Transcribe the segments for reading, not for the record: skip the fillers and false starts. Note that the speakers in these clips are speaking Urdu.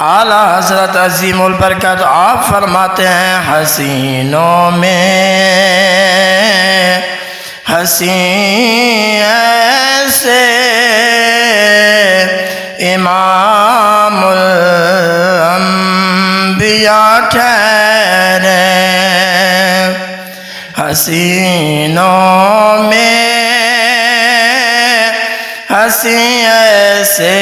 اعلیٰ حضرت عظیم البرکت آپ فرماتے ہیں حسینوں میں حسین ایسے امام الانبیاء ٹھہرے حسینوں میں حسین ایسے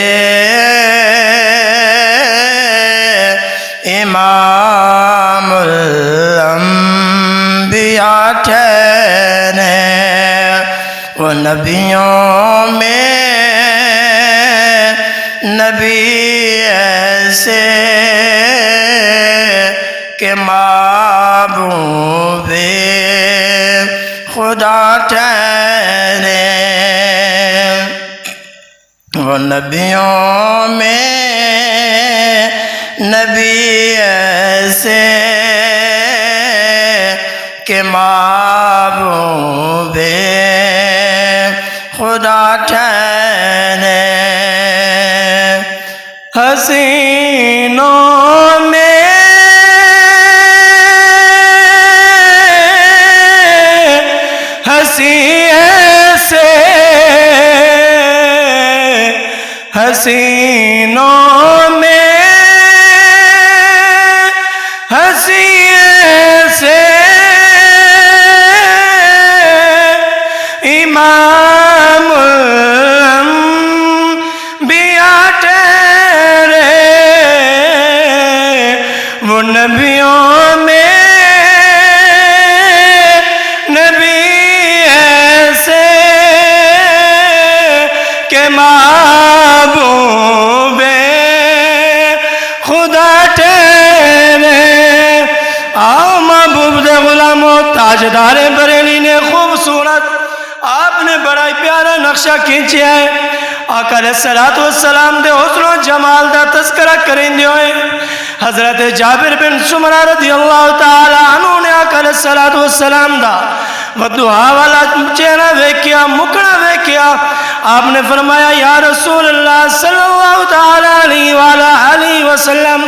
امام الانبیاء ٹھہرے وہ نبیوں میں نبی ایسے کہ محبوب خدا ٹھہرے وہ نبیوں میں نبی ایسے کہ محبوب خدا ٹھہرے حسینوں میں حسین ایسے حسینوں میں حسین سے امام الانبیاء ٹھہرے وہ نبیوں میں نبی ایسے کہ محبوب خدا ٹھہرے آؤ محبوب دے غلاموں تاجدار بریلی نے خوبصورت آپ نے بڑا ہی پیارا نقشہ کھینچیا ہے آقا علیہ السلام دے حسن و جمال دا تذکرہ کریں دے ہوئے حضرت جابر بن سمرہ رضی اللہ تعالی عنہ نے آقا علیہ السلام دا ودعا والا چہرہ ویکیا مکڑا ویکیا آپ نے فرمایا یا رسول اللہ صلی اللہ تعالی علیہ وسلم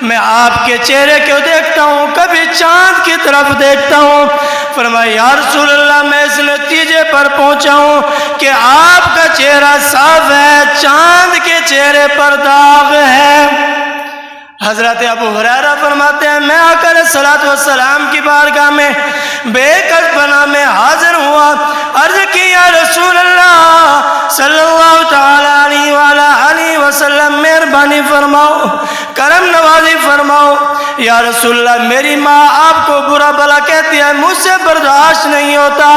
میں آپ کے چہرے کو دیکھتا ہوں کبھی چاند کی طرف دیکھتا ہوں فرمایا یا رسول اللہ میں اس نتیجے پر پہنچا ہوں کہ آپ کا چہرہ صاف ہے چاند کے چہرے پر داغ ہے حضرت ابو ہریرہ فرماتے ہیں میں آقا علیہ السلام کی بارگاہ میں بے کس بنا میں حاضر ہوا عرض کی یا رسول اللہ صلی اللہ تعالی علیہ وسلم مہربانی فرماؤ کرم نوازی فرماؤ یا رسول اللہ میری ماں آپ کو برا بھلا کہتی ہے مجھ سے برداشت نہیں ہوتا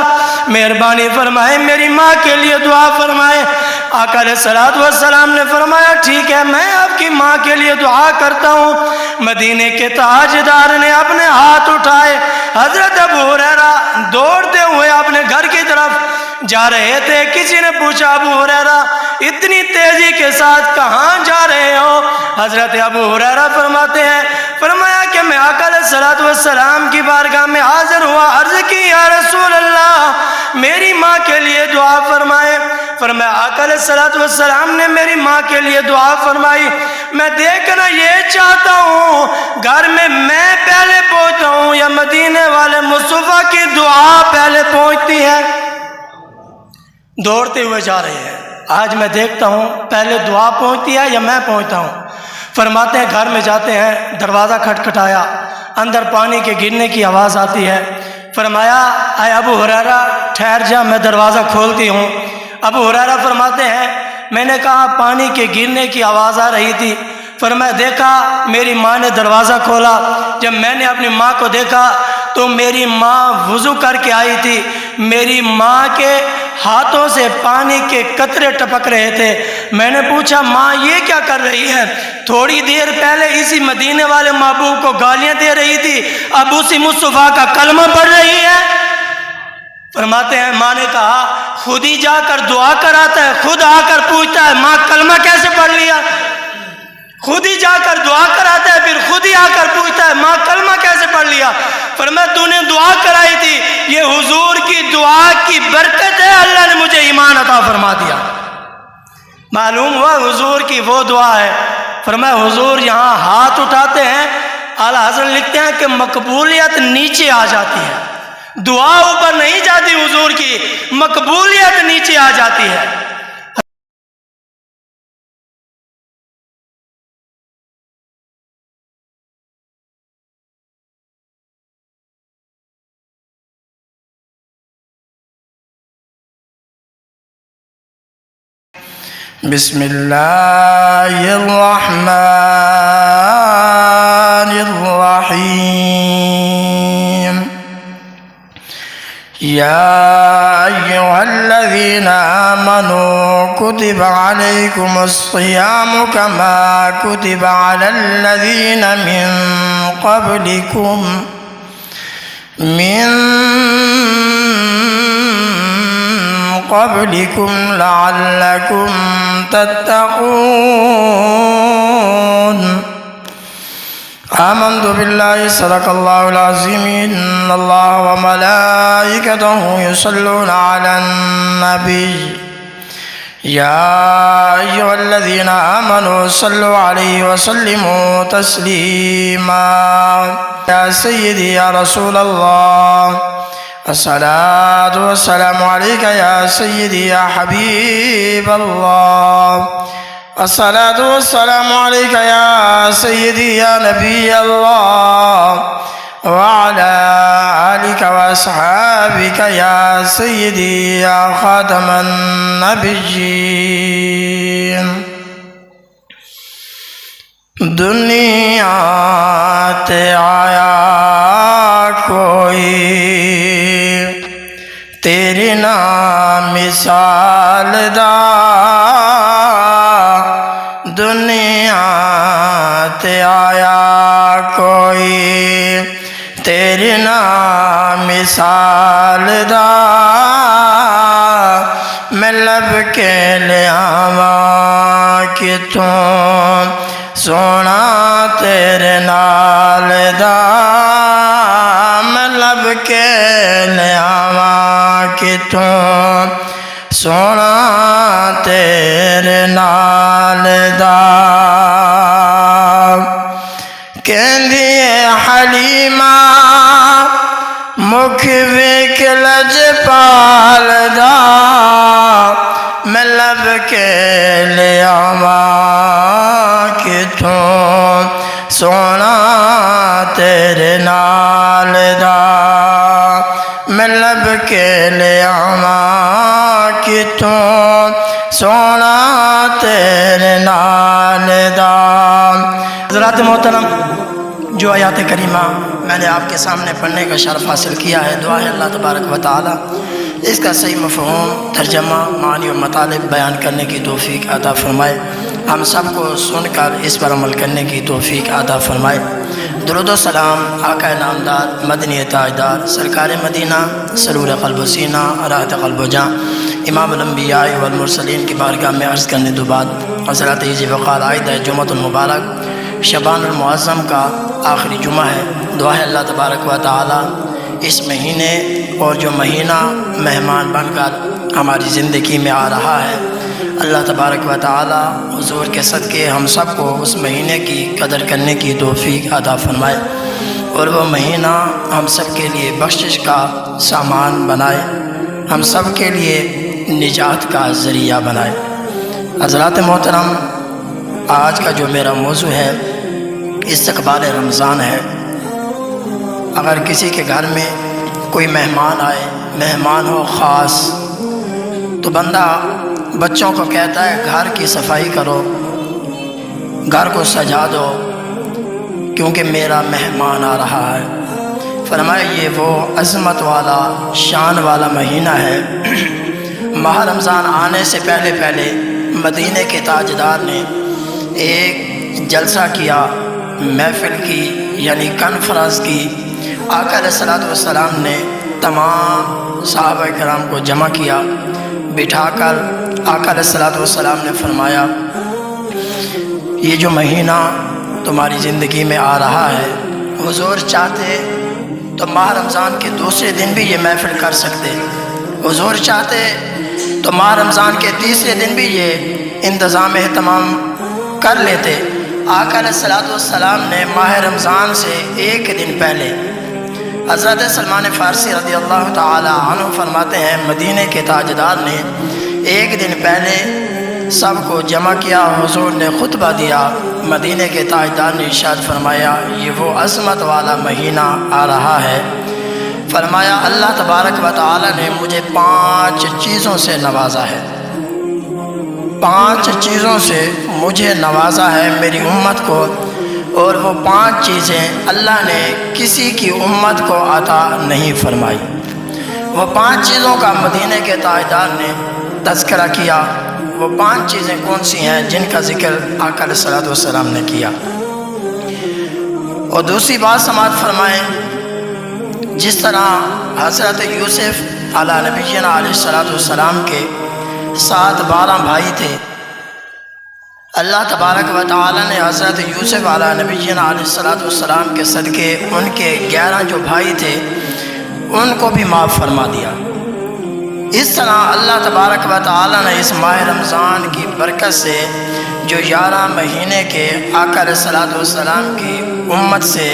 مہربانی فرمائے میری ماں کے لیے دعا فرمائے آقا علیہ السلام نے فرمایا ٹھیک ہے میں آپ کی ماں کے لیے دعا کرتا ہوں مدینے کے تاجدار نے اپنے ہاتھ اٹھائے حضرت ابو ہریرہ دوڑتے ہوئے اپنے گھر کی طرف جا رہے تھے کسی نے پوچھا ابو ہریرہ اتنی تیزی کے ساتھ کہاں جا رہے ہو حضرت ابو ہریرہ فرماتے ہیں فرمایا کہ میں آقا علیہ السلام کی بارگاہ میں حاضر ہوا عرض کی یا رسول اللہ میری ماں کے لیے دعا فرمائے فرمایا آقا علیہ السلام نے میری ماں کے لیے دعا فرمائی میں دیکھنا یہ چاہتا ہوں گھر میں پہلے پہنچتا ہوں یا مدینے والے مصطفیٰ کی دعا پہلے پہنچتی ہے دوڑتے ہوئے جا رہے ہیں آج میں دیکھتا ہوں پہلے دعا پہنچتی ہے یا میں پہنچتا ہوں فرماتے ہیں گھر میں جاتے ہیں دروازہ کھٹکھٹایا اندر پانی کے گرنے کی آواز آتی ہے فرمایا اے ابو ہریرہ ٹھہر جا میں دروازہ کھولتی ہوں ابو ہریرہ فرماتے ہیں میں نے کہا پانی کے گرنے کی آواز آ رہی تھی فرمایا دیکھا میری ماں نے دروازہ کھولا جب میں نے اپنی ماں کو دیکھا تو میری ماں وضو کر کے آئی تھی میری ماں کے ہاتھوں سے پانی کے قطرے ٹپک رہے تھے میں نے پوچھا ماں یہ کیا کر رہی ہے تھوڑی دیر پہلے اسی مدینے والے محبوب کو گالیاں دے رہی تھی اب اسی مصطفیٰ کا کلمہ پڑھ رہی ہے فرماتے ہیں ماں نے کہا خود ہی جا کر دعا کراتا ہے خود آ کر پوچھتا ہے ماں کلمہ کیسے پڑھ لیا خود ہی جا کر دعا کراتا ہے پھر خود ہی آ کر پوچھتا ہے ماں کلمہ کیسے پڑھ لیا فرمایا تو نے دعا کرائی تھی یہ حضور کی دعا کی برکت ہے اللہ نے مجھے ایمان عطا فرما دیا معلوم ہوا حضور کی وہ دعا ہے فرمایا حضور یہاں ہاتھ اٹھاتے ہیں، اعلیٰ حضرت لکھتے ہیں کہ مقبولیت نیچے آ جاتی ہے، دعا اوپر نہیں جاتی حضور کی، مقبولیت نیچے آ جاتی ہے۔ بسم اللہ الرحمن الرحیم یا ایھا الذین آمنوا کتب علیکم الصیام کما کتب علی الذین من قبلكم لعلكم تتقون آمنت بالله صدق الله العظيم إن الله وملائكته يصلون على النبي يا أيها الذين آمنوا صلوا عليه وسلموا تسليما يا سيدي يا رسول الله الصلاة والسلام عليك يا سيدي يا حبيب الله الصلاة والسلام عليك يا سيدي يا نبي الله وعلى آلك وأصحابك يا سيدي يا خاتم النبيين دنیا تے آیا کوئی تیری نام مثال دا، دنیا تے آیا کوئی تیری نام مثال دا، میں لب کے لے آواں کتوں سونا تیرے نال دا، میں لب کے لے آواں کتوں سونا تیرے نال دا۔ کہندی اے حلیمہ مکھ ویکھ لجپال دا، میں لب کے لے آواں کتوں سونا تیرے نال دا، میں لب کے لے آواں کتوں سونا تیرے نال دا۔ حضرات محترم، جو آیات کریمہ میں نے آپ کے سامنے پڑھنے کا شرف حاصل کیا ہے، دعا ہے اللہ تبارک و تعالی اس کا صحیح مفہوم، ترجمہ، معنی و مطالب بیان کرنے کی توفیق عطا فرمائے، ہم سب کو سن کر اس پر عمل کرنے کی توفیق عطا فرمائے۔ درود و سلام آقا نامدار مدنی تاجدار سرکار مدینہ سرور قلب و سینہ راحت قلب و جاں امام الانبیاء والمرسلین کی بارگاہ میں عرض کرنے دو بعد، حضرات یجب وقال عائد ہے جمعۃ المبارک شعبان المعظم کا آخری جمعہ ہے۔ دعا ہے اللہ تبارک و تعالی اس مہینے اور جو مہینہ مہمان بن کر ہماری زندگی میں آ رہا ہے، اللہ تبارک و تعالی حضور کے صدقے ہم سب کو اس مہینے کی قدر کرنے کی توفیق عطا فرمائے، اور وہ مہینہ ہم سب کے لیے بخشش کا سامان بنائے، ہم سب کے لیے نجات کا ذریعہ بنائے۔ حضرات محترم، آج کا جو میرا موضوع ہے استقبال رمضان ہے۔ اگر کسی کے گھر میں کوئی مہمان آئے، مہمان ہو خاص، تو بندہ بچوں کو کہتا ہے گھر کی صفائی کرو، گھر کو سجا دو، کیونکہ میرا مہمان آ رہا ہے۔ فرمایا یہ وہ عظمت والا شان والا مہینہ ہے۔ ماہ رمضان آنے سے پہلے پہلے مدینے کے تاجدار نے ایک جلسہ کیا، محفل کی، یعنی کانفرنس کی۔ آقا علیہ الصلوۃ والسلام نے تمام صحابہ کرام کو جمع کیا، بٹھا کر آقا علیہ الصلوۃ والسلام نے فرمایا یہ جو مہینہ تمہاری زندگی میں آ رہا ہے، حضور چاہتے تو ماہ رمضان کے دوسرے دن بھی یہ محفل کر سکتے، حضور چاہتے تو ماہ رمضان کے تیسرے دن بھی یہ انتظام اہتمام کر لیتے، آقا علیہ الصلوۃ والسلام نے ماہ رمضان سے ایک دن پہلے حضرت سلمان فارسی رضی اللہ تعالی عنہ فرماتے ہیں مدینہ کے تاجدار نے ایک دن پہلے سب کو جمع کیا، حضور نے خطبہ دیا، مدینہ کے تاجدار نے ارشاد فرمایا یہ وہ عظمت والا مہینہ آ رہا ہے۔ فرمایا اللہ تبارک و تعالی نے مجھے 5 چیزوں سے نوازا ہے، 5 چیزوں سے مجھے نوازا ہے میری امت کو، اور وہ 5 چیزیں اللہ نے کسی کی امت کو عطا نہیں فرمائی۔ وہ 5 چیزوں کا مدینہ کے تاجدار نے تذکرہ کیا۔ وہ 5 چیزیں کون سی ہیں جن کا ذکر آقا علیہ الصلوۃ والسلام نے کیا؟ اور دوسری بات سماعت فرمائیں، جس طرح حضرت یوسف علیہ نبینا علیہ الصلوۃ والسلام کے 7 12 بھائی تھے، اللہ تبارک و تعالی نے حضرت یوسف علیہ نبینا علیہ الصلوۃ والسلام کے صدقے ان کے 11 جو بھائی تھے ان کو بھی معاف فرما دیا۔ اس طرح اللہ تبارک و تعالی نے اس ماہ رمضان کی برکت سے جو 11 مہینے کے آقا علیہ الصلوۃ والسلام کی امت سے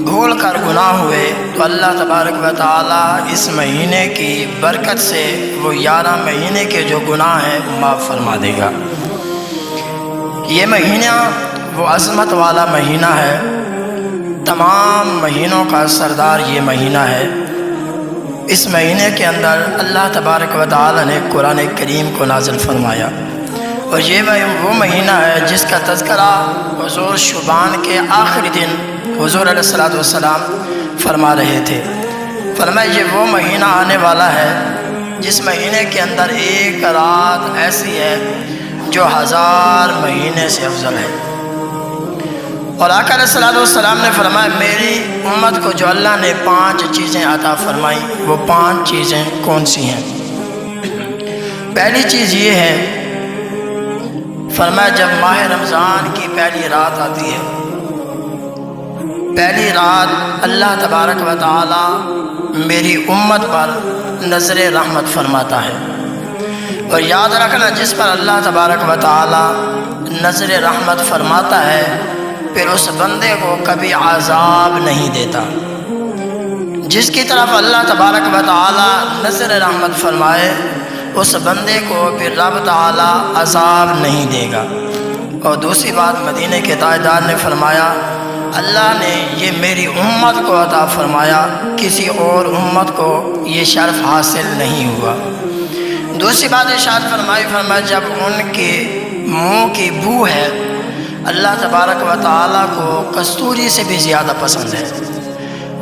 بھول کر گناہ ہوئے، تو اللہ تبارک و تعالی اس مہینے کی برکت سے وہ 11 مہینے کے جو گناہ ہیں معاف فرما دے گا۔ یہ مہینہ وہ عظمت والا مہینہ ہے، تمام مہینوں کا سردار یہ مہینہ ہے۔ اس مہینے کے اندر اللہ تبارک و تعالی نے قرآن کریم کو نازل فرمایا، اور یہ وہ مہینہ ہے جس کا تذکرہ حضور شعبان کے آخری دن حضور علیہ الصلوۃ والسلام فرما رہے تھے۔ فرمایا یہ وہ مہینہ آنے والا ہے جس مہینے کے اندر ایک رات ایسی ہے جو 1000 مہینے سے افضل ہے۔ اور آقا علیہ الصلوۃ والسلام نے فرمایا میری امت کو جو اللہ نے 5 چیزیں عطا فرمائیں، وہ 5 چیزیں کون سی ہیں؟ پہلی چیز یہ ہے، فرمایا جب ماہ رمضان کی پہلی رات آتی ہے، پہلی رات اللہ تبارک و تعالی میری امت پر نظر رحمت فرماتا ہے۔ اور یاد رکھنا جس پر اللہ تبارک و تعالی نظر رحمت فرماتا ہے پھر اس بندے کو کبھی عذاب نہیں دیتا۔ جس کی طرف اللہ تبارک و تعالی نظر رحمت فرمائے اس بندے کو پھر رب تعالی عذاب نہیں دے گا۔ اور دوسری بات مدینہ کے تاجدار نے فرمایا اللہ نے یہ میری امت کو عطا فرمایا، کسی اور امت کو یہ شرف حاصل نہیں ہوا۔ دوسری بات ارشاد فرمایا جب ان کے منہ کی بو ہے اللہ تبارک و تعالیٰ کو کستوری سے بھی زیادہ پسند ہے۔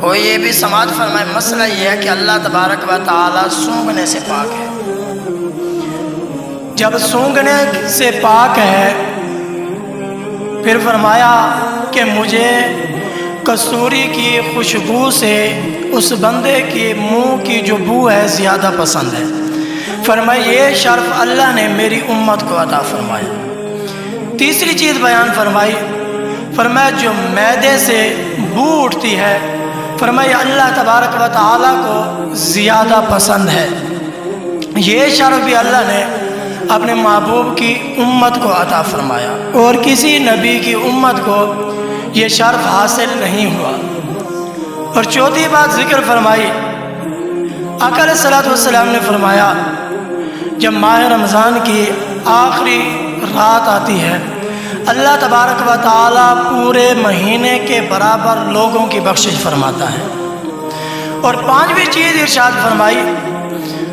اور یہ بھی سماعت فرمائے مسئلہ یہ ہے کہ اللہ تبارک و تعالیٰ سونگھنے سے پاک ہے۔ جب سونگھنے سے پاک ہے پھر فرمایا کہ مجھے کستوری کی خوشبو سے اس بندے کے منہ کی جو بو ہے زیادہ پسند ہے۔ فرمایا یہ شرف اللہ نے میری امت کو عطا فرمایا۔ تیسری چیز بیان فرمائی، فرمایا جو معدے سے بو اٹھتی ہے فرمایا اللہ تبارک و تعالیٰ کو زیادہ پسند ہے۔ یہ شرف بھی اللہ نے اپنے محبوب کی امت کو عطا فرمایا، اور کسی نبی کی امت کو یہ شرف حاصل نہیں ہوا۔ اور چوتھی بات ذکر فرمائی، آقا علیہ الصلوۃ والسلام نے فرمایا جب ماہ رمضان کی آخری رات آتی ہے اللہ تبارک و تعالیٰ پورے مہینے کے برابر لوگوں کی بخشش فرماتا ہے۔ اور 5ویں چیز ارشاد فرمائی،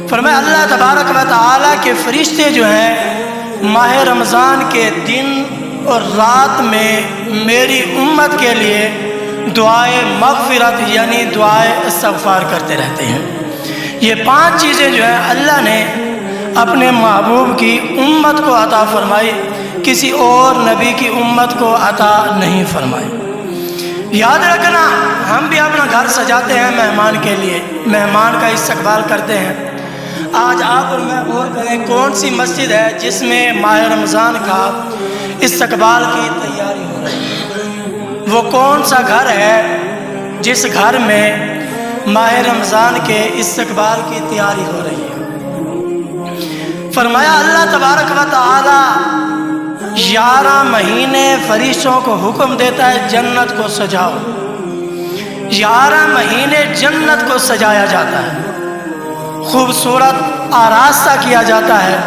فرمایا اللہ تبارک و تعالیٰ کے فرشتے جو ہیں ماہ رمضان کے دن اور رات میں میری امت کے لیے دعائے مغفرت یعنی دعائے استغفار کرتے رہتے ہیں۔ یہ 5 چیزیں جو ہیں اللہ نے اپنے محبوب کی امت کو عطا فرمائی، کسی اور نبی کی امت کو عطا نہیں فرمائی۔ یاد رکھنا ہم بھی اپنا گھر سجاتے ہیں مہمان کے لیے، مہمان کا استقبال کرتے ہیں۔ آج آپ اور میں غور کریں کون سی مسجد ہے جس میں ماہ رمضان کا استقبال کی تیاری ہو رہی ہے؟ وہ کون سا گھر ہے جس گھر میں ماہ رمضان کے استقبال کی تیاری ہو رہی ہے؟ فرمایا اللہ تبارک و تعالی 11 مہینے فرشتوں کو حکم دیتا ہے جنت کو سجاؤ، 11 مہینے جنت کو سجایا جاتا ہے، خوبصورت آراستہ کیا جاتا ہے۔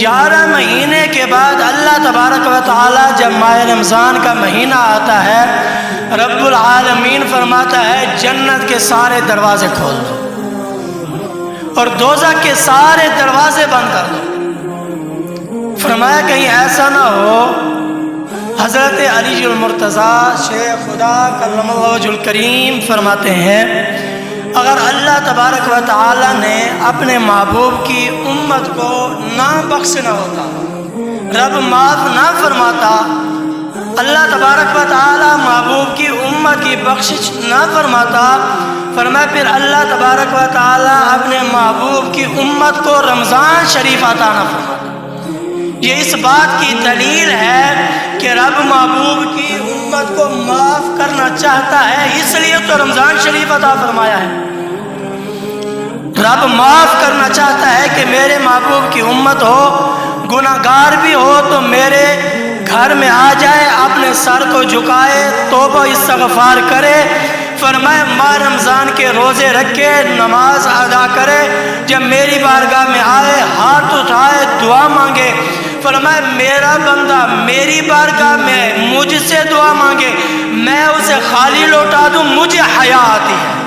11 مہینے کے بعد اللہ تبارک و تعالی جب ماہ رمضان کا مہینہ آتا ہے، رب العالمین فرماتا ہے جنت کے سارے دروازے کھول دو اور دوزخ کے سارے دروازے بند کر دو۔ فرمایا کہیں ایسا نہ ہو، حضرت علی المرتضیٰ شیخ خدا کرم اللہ وجہ الکریم فرماتے ہیں اگر اللہ تبارک و تعالی نے اپنے محبوب کی امت کو نہ بخشنا ہوتا، رب معاف نہ فرماتا، اللہ تبارک و تعالی محبوب کی امت کی بخشش نہ فرماتا، فرمایا پھر اللہ تبارک و تعالی اپنے محبوب کی امت کو رمضان شریف عطا نہ فرماتا۔ یہ اس بات کی دلیل ہے کہ رب محبوب کی امت کو معاف کرنا چاہتا ہے، اس لیے تو رمضان شریف عطا فرمایا ہے۔ رب معاف کرنا چاہتا ہے کہ میرے محبوب کی امت ہو، گناہ گار بھی ہو تو میرے گھر میں آ جائے، اپنے سر کو جھکائے، توبہ استغفار کرے، فرمائے ماہ رمضان کے روزے رکھے، نماز ادا کرے، جب میری بارگاہ میں آئے ہاتھ اٹھائے دعا مانگے، فرمائے میرا بندہ میری بارگاہ میں مجھ سے دعا مانگے میں اسے خالی لوٹا دوں، مجھے حیا آتی ہے۔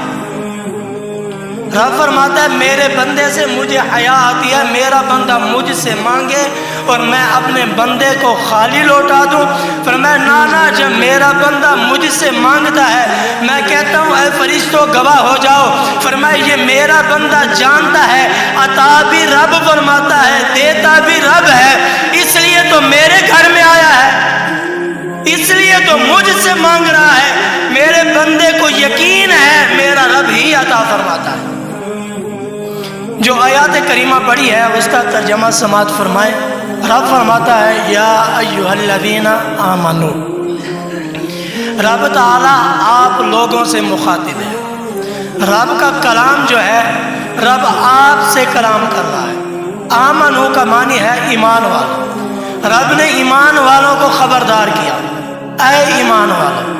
رب فرماتا ہے میرے بندے سے مجھے حیا آتی ہے، میرا بندہ مجھ سے مانگے اور میں اپنے بندے کو خالی لوٹا دوں۔ فرمایا نانا جب میرا بندہ مجھ سے مانگتا ہے میں کہتا ہوں اے فرشتوں گواہ ہو جاؤ، فرمایا یہ میرا بندہ جانتا ہے عطا بھی رب فرماتا ہے، دیتا بھی رب ہے، اس لیے تو میرے گھر میں آیا ہے، اس لیے تو مجھ سے مانگ رہا ہے، میرے بندے کو یقین ہے میرا رب ہی عطا فرماتا ہے۔ جو آیات کریمہ پڑھی ہے اس کا ترجمہ سماعت فرمائے۔ رب فرماتا ہے یا ایھا الذین آمنو، رب تعالیٰ آپ لوگوں سے مخاطب ہے، رب کا کلام جو ہے رب آپ سے کلام کر رہا ہے۔ آمنو کا معنی ہے ایمان والوں، رب نے ایمان والوں کو خبردار کیا، اے ایمان والوں،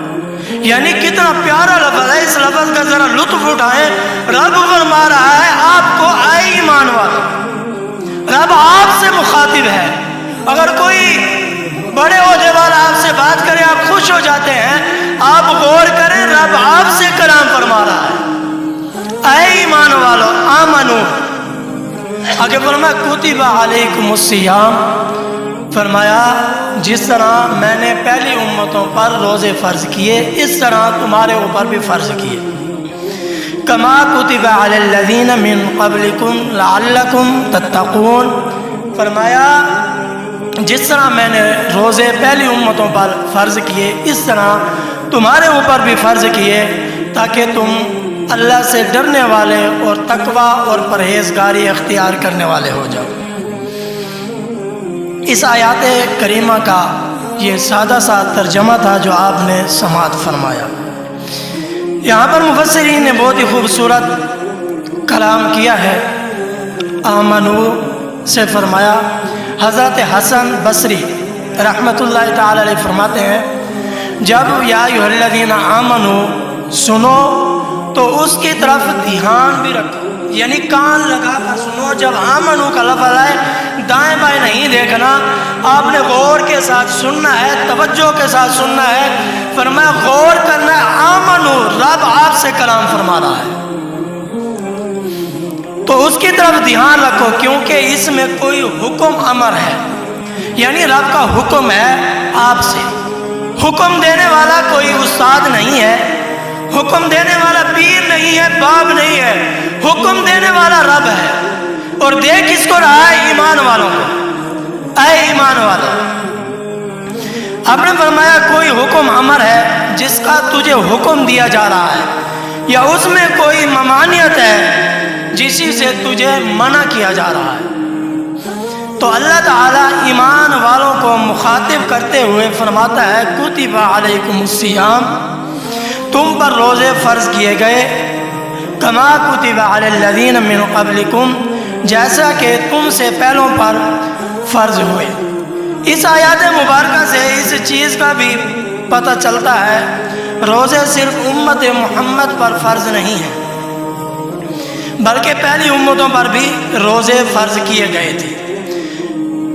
یعنی کتنا پیارا لفظ ہے، اس لفظ کا ذرا لطف اٹھائیں۔ رب فرما رہا ہے آپ کو اے ایمان والوں، رب آپ سے مخاطب ہے۔ اگر کوئی بڑے عہدے والا آپ سے بات کرے آپ خوش ہو جاتے ہیں، آپ غور کریں رب آپ سے کلام فرما رہا ہے، اے ایمان والوں آمنو۔ آگے فرمایا کتب علیکم الصیام، فرمایا جس طرح میں نے پہلی امتوں پر روزے فرض کیے اس طرح تمہارے اوپر بھی فرض کیے، کما کتب علی الذین من قبلکم لعلکم تتقون، فرمایا جس طرح میں نے روزے پہلی امتوں پر فرض کیے اس طرح تمہارے اوپر بھی فرض کیے تاکہ تم اللہ سے ڈرنے والے اور تقوی اور پرہیزگاری اختیار کرنے والے ہو جاؤ۔ اس آیات کریمہ کا یہ سادہ سا ترجمہ تھا جو آپ نے سماعت فرمایا۔ یہاں پر مفسرین نے بہت ہی خوبصورت کلام کیا ہے۔ آمنو سے فرمایا، حضرت حسن بصری رحمۃ اللہ تعالی علیہ فرماتے ہیں جب یا ایھا الذین آمنو سنو تو اس کی طرف دھیان بھی رکھو، یعنی کان لگا کر سنو۔ جب آمنو کا لفظ آئے دائیں بائیں نہیں دیکھنا، آپ نے غور کے ساتھ سننا ہے، توجہ کے ساتھ سننا ہے، فرمایا غور کرنا ہے۔ آمنو رب آپ سے کلام فرما رہا ہے تو اس کی طرف دھیان رکھو، کیونکہ اس میں کوئی حکم امر ہے، یعنی رب کا حکم ہے آپ سے۔ حکم دینے والا کوئی استاد نہیں ہے، حکم دینے والا پیر نہیں ہے، باب نہیں ہے، حکم دینے والا رب ہے۔ اور دے کس کو رہا ہے؟ ایمان والوں کو، اے ایمان والوں۔ آپ نے فرمایا کوئی حکم امر ہے جس کا تجھے حکم دیا جا رہا ہے، یا اس میں کوئی ممانعت ہے جسی سے تجھے منع کیا جا رہا ہے، تو اللہ تعالیٰ ایمان والوں کو مخاطب کرتے ہوئے فرماتا ہے کتب علیکم الصیام، تم پر روزے فرض کیے گئے، کما کتب علی الذین من قبلکم، جیسا کہ تم سے پہلوں پر فرض ہوئے، اس آیات مبارکہ سے اس چیز کا بھی پتہ چلتا ہے روزے صرف امت محمد پر فرض نہیں ہیں، بلکہ پہلی امتوں پر بھی روزے فرض کیے گئے تھے۔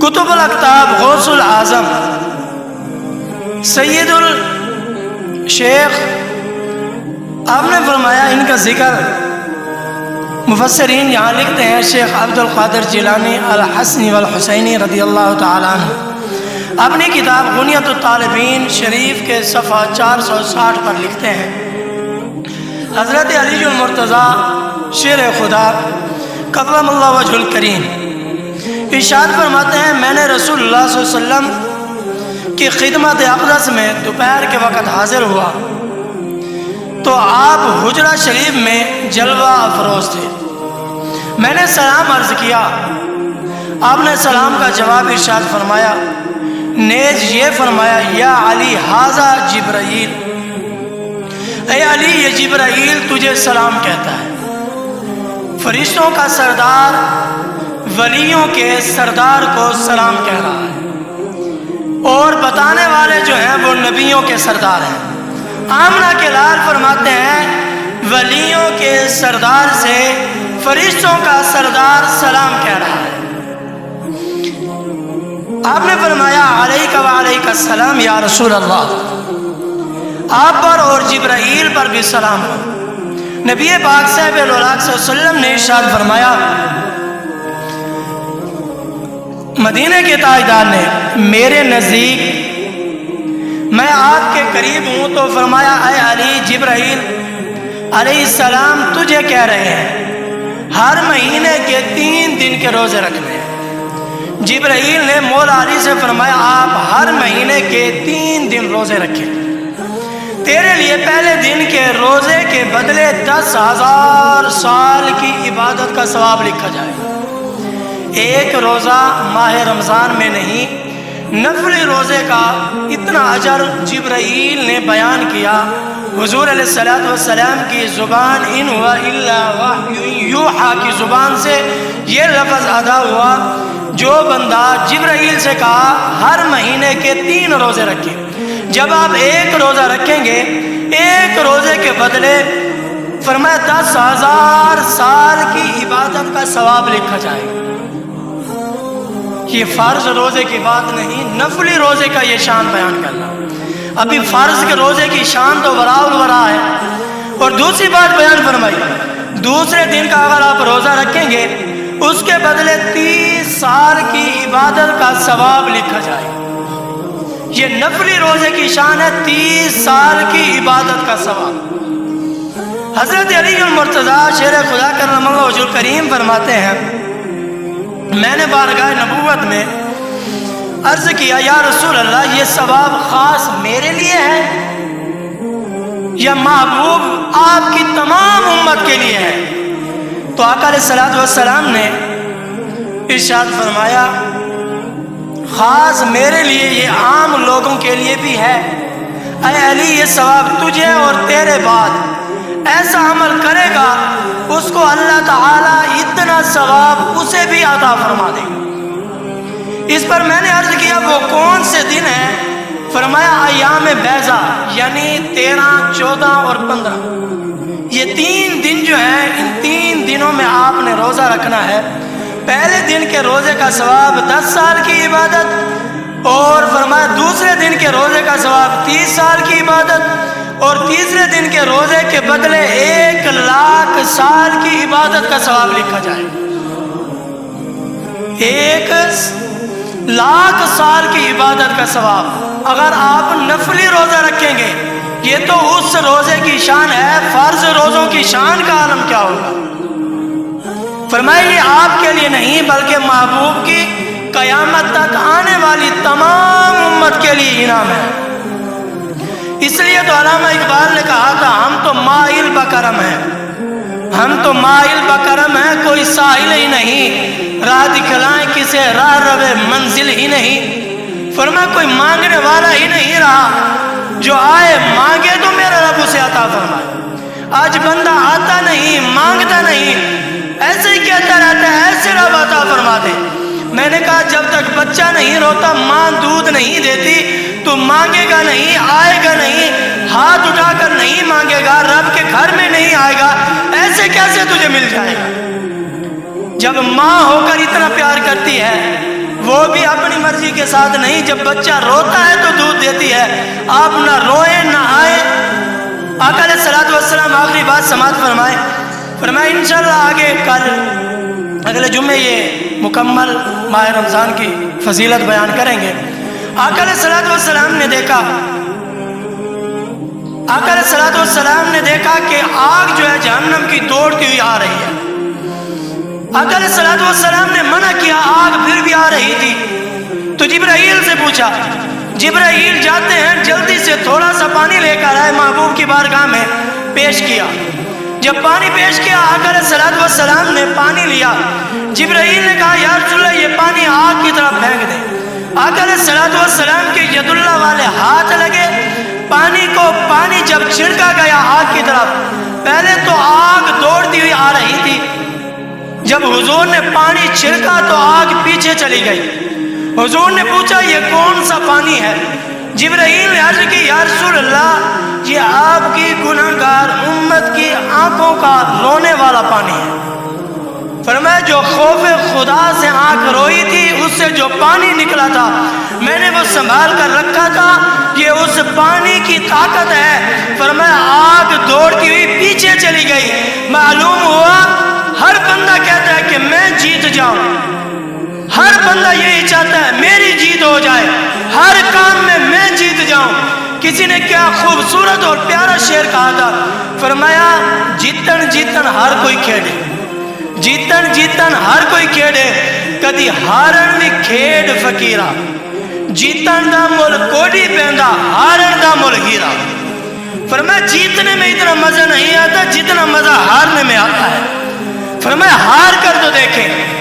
کتب الاکتاب غوث العظم سید الشیخ آپ نے فرمایا، ان کا ذکر مفسرین یہاں لکھتے ہیں، شیخ عبد القادر جیلانی الحسنی والحسینی رضی اللہ تعالیٰ عنہ اپنی کتاب غنیۃ الطالبین شریف کے صفحہ 460 پر لکھتے ہیں، حضرت علی المرتضیٰ شیر خدا کرم اللہ وجہ الکریم ارشاد فرماتے ہیں، میں نے رسول اللہ صلی اللہ علیہ وسلم کی خدمت اقدس میں دوپہر کے وقت حاضر ہوا تو آپ حجرہ شریف میں جلوہ افروز تھے۔ میں نے سلام عرض کیا، آپ نے سلام کا جواب ارشاد فرمایا، نیز یہ فرمایا، یا علی ھذا جبرائیل، اے علی یہ جبرائیل تجھے سلام کہتا ہے۔ فرشتوں کا سردار ولیوں کے سردار کو سلام کہہ رہا ہے، اور بتانے والے جو ہیں وہ نبیوں کے سردار ہیں۔ آمنہ کے لال فرماتے ہیں، ولیوں کے سردار سے فرشتوں کا سردار سلام کہہ رہا ہے۔ آپ نے فرمایا، علیک وعلیک السلام یا رسول اللہ، آپ پر اور جبرائیل پر بھی سلام ہو۔ نبی پاک صاحب صلی اللہ علیہ وسلم نے ارشاد فرمایا، مدینہ کے تاجدار نے میرے نزدیک میں آپ کے قریب ہوں تو فرمایا، اے علی جبرائیل علیہ السلام تجھے کہہ رہے ہیں ہر مہینے کے 3 دن کے روزے رکھنے ہیں۔ جبرائیل نے مولا علی سے فرمایا، آپ ہر مہینے کے 3 دن روزے رکھیں، تیرے لیے پہلے دن کے روزے کے بدلے 10,000 سال کی عبادت کا ثواب لکھا جائے۔ ایک روزہ ماہ رمضان میں نہیں، نفلی روزے کا اتنا اجر جبرائیل نے بیان کیا۔ حضور علیہ السلام کی زبان ان ہوا الا وحی یوحا کی زبان سے یہ لفظ ادا ہوا، جو بندہ جبرائیل سے کہا ہر مہینے کے 3 روزے رکھیں، جب آپ ایک روزہ رکھیں گے ایک روزے کے بدلے فرمایا 10,000 سال کی عبادت کا ثواب لکھا جائے گا۔ یہ فرض روزے کی بات نہیں، نفلی روزے کا یہ شان بیان کرنا۔ ابھی فرض کے روزے کی شان تو وراء الورا ہے، اور دوسری بات بیان فرمائی، دوسرے دن کا اگر آپ روزہ رکھیں گے اس کے بدلے 30 سال کی عبادت کا ثواب لکھا جائے گا۔ یہ نفلی روزے کی شان ہے، 30 سال کی عبادت کا ثواب۔ حضرت علی المرتضیٰ شیر خدا کرم اللہ وجہ الکریم فرماتے ہیں، میں نے بارگاہ نبوت میں عرض کیا، یا رسول اللہ یہ ثواب خاص میرے لیے ہے یا محبوب آپ کی تمام امت کے لیے ہے؟ تو آقا علیہ الصلوۃ والسلام نے ارشاد فرمایا، خاص میرے لیے، یہ عام لوگوں کے لیے بھی ہے۔ اے علی یہ ثواب تجھے اور تیرے بعد ایسا عمل کرے گا اس کو اللہ تعالیٰ اتنا ثواب اسے بھی عطا فرما دے گا۔ اس پر میں نے عرض کیا وہ کون سے دن ہیں؟ فرمایا ایام بیضا، یعنی 13، 14 اور 15۔ یہ 3 دن جو ہیں، ان 3 دنوں میں آپ نے روزہ رکھنا ہے۔ پہلے دن کے روزے کا ثواب 10 سال کی عبادت، اور فرمایا دوسرے دن کے روزے کا ثواب 30 سال کی عبادت، اور تیسرے دن کے روزے کے بدلے 1,00,000 سال کی عبادت کا ثواب لکھا جائے۔ 1,00,000 سال کی عبادت کا ثواب اگر آپ نفلی روزہ رکھیں گے، یہ تو اس روزے کی شان ہے، فرض روزوں کی شان کا عالم کیا ہوگا؟ فرمایا یہ آپ کے لیے نہیں بلکہ محبوب کی قیامت تک آنے والی تمام امت کے لیے انعام ہے۔ اس لیے تو علامہ اقبال نے کہا تھا، ہم تو مائل بکرم ہیں، ہم تو مائل بکرم ہیں، کوئی ساحل ہی نہیں، راہ دکھلائیں کسے راہ روے منزل ہی نہیں۔ فرمایا کوئی مانگنے والا ہی نہیں رہا، جو آئے مانگے تو میرا رب اسے عطا فرمائے۔ آج بندہ آتا نہیں، مانگتا نہیں، ایسے ہی کہتا رہتا ہے ایسے رب عطا فرما دے۔ میں نے کہا جب تک بچہ نہیں روتا ماں دودھ نہیں دیتی تو مانگے گا نہیں، آئے گا نہیں، ہاتھ اٹھا کر نہیں مانگے گا، رب کے گھر میں نہیں آئے گا، ایسے کیسے تجھے مل جائے گا؟ جب ماں ہو کر اتنا پیار کرتی ہے وہ بھی اپنی مرضی کے ساتھ نہیں، جب بچہ روتا ہے تو دودھ دیتی ہے، آپ نہ روئیں نہ آئیں۔ آقا علیہ الصلوۃ والسلام آخری بات سماعت فرمائے، فرمائے انشاءاللہ آگے کل اگلے جمعے یہ مکمل ماہ رمضان کی فضیلت بیان کریں گے۔ آقا علیہ الصلوۃ والسلام نے دیکھا، آقا علیہ الصلوۃ والسلام نے دیکھا کہ آگ جو ہے جہنم کی دوڑتی ہوئی آ رہی ہے۔ آقا علیہ الصلوۃ والسلام نے منع کیا، آگ پھر بھی آ رہی تھی تو جبرائیل سے پوچھا، جبرائیل جاتے ہیں جلدی سے تھوڑا سا پانی لے کر آئے، محبوب کی بارگاہ میں پیش کیا۔ جب پانی پیش کیا آقا علیہ الصلوۃ والسلام نے پانی لیا، جبرائیل نے کہا یا رسول اللہ یہ پانی آگ کی طرف پھینک دیں۔ آقا علیہ الصلوۃ والسلام کے ید اللہ والے ہاتھ لگے، پانی جب چھڑکا گیا آگ کی طرف، پہلے تو آگ دوڑتی ہوئی آ رہی تھی، جب حضور نے پانی چھڑکا تو آگ پیچھے چلی گئی۔ حضور نے پوچھا یہ کون سا پانی ہے؟ جبرائیل نے عرض کی یا رسول اللہ یہ آپ کی گناہگار امت کی آنکھوں کا رونے والا پانی ہے۔ فرمایا جو خوف خدا سے آنکھ روئی تھی اس سے جو پانی نکلا تھا میں نے وہ سنبھال کر رکھا تھا، یہ اس پانی کی طاقت ہے۔ فرمایا آگ دوڑتی ہوئی پیچھے چلی گئی۔ معلوم ہوا ہر بندہ کہتا ہے کہ میں جیت جاؤں، ہر بندہ یہی چاہتا ہے میری جیت ہو جائے، ہر کام میں جیت جاؤں۔ کسی نے کیا خوبصورت اور پیارا شعر کہا تھا، فرمایا جیتن جیتن ہر کوئی کھیڑے، جیتن جیتن ہر کوئی کھیڑے، کدی ہارن بھی کھیڑ فقیرہ، جیتن دا مل کوڑی پہندا ہارن دا مل ہیرا۔ فرمایا جیتنے میں اتنا مزہ نہیں آتا جتنا مزہ ہارنے میں آتا ہے۔ فرمایا ہار کر تو دیکھیں۔